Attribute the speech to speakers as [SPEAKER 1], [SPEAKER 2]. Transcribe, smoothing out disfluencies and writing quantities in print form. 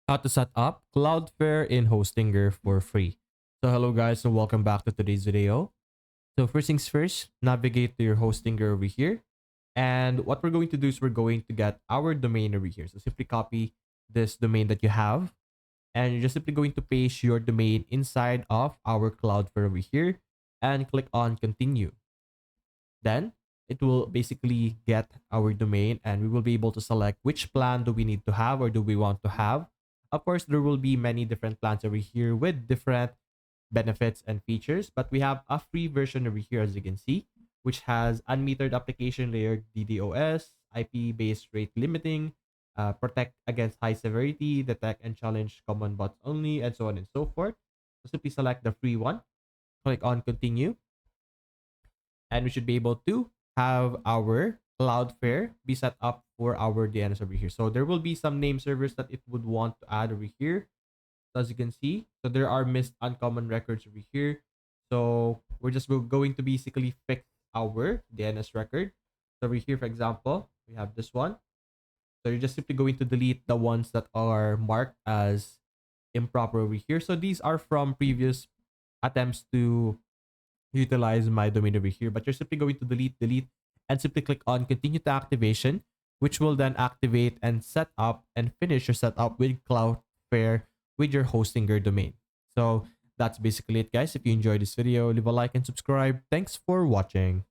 [SPEAKER 1] How to set up Cloudflare in Hostinger for free. So hello guys and welcome back to today's video. So first things first, navigate to your Hostinger over here. And what we're going to do is we're going to get our domain over here. So simply copy this domain that you have and you're just simply going to paste your domain inside of our Cloudflare over here and click on continue. Then it will basically get our domain and we will be able to select which plan do we need to have or do we want to have. Of course, there will be many different plans over here with different benefits and features, but we have a free version over here, as you can see, which has unmetered application layer DDoS, IP-based rate limiting, protect against high severity, detect and challenge common bots only, and so on and so forth. So simply select the free one, click on continue, and we should be able to have our Cloudflare be set up for our DNS over here. So there will be some name servers that it would want to add over here. So as you can see, so there are missed uncommon records over here. So we're just going to basically fix our DNS record. So over here, for example, we have this one. So you're just simply going to delete the ones that are marked as improper over here. So these are from previous attempts to utilize my domain over here, but you're simply going to delete, and simply click on continue to activation, which will then activate and set up and finish your setup with Cloudflare with your Hostinger domain. So that's basically it, guys. If you enjoyed this video, leave a like and subscribe. Thanks for watching.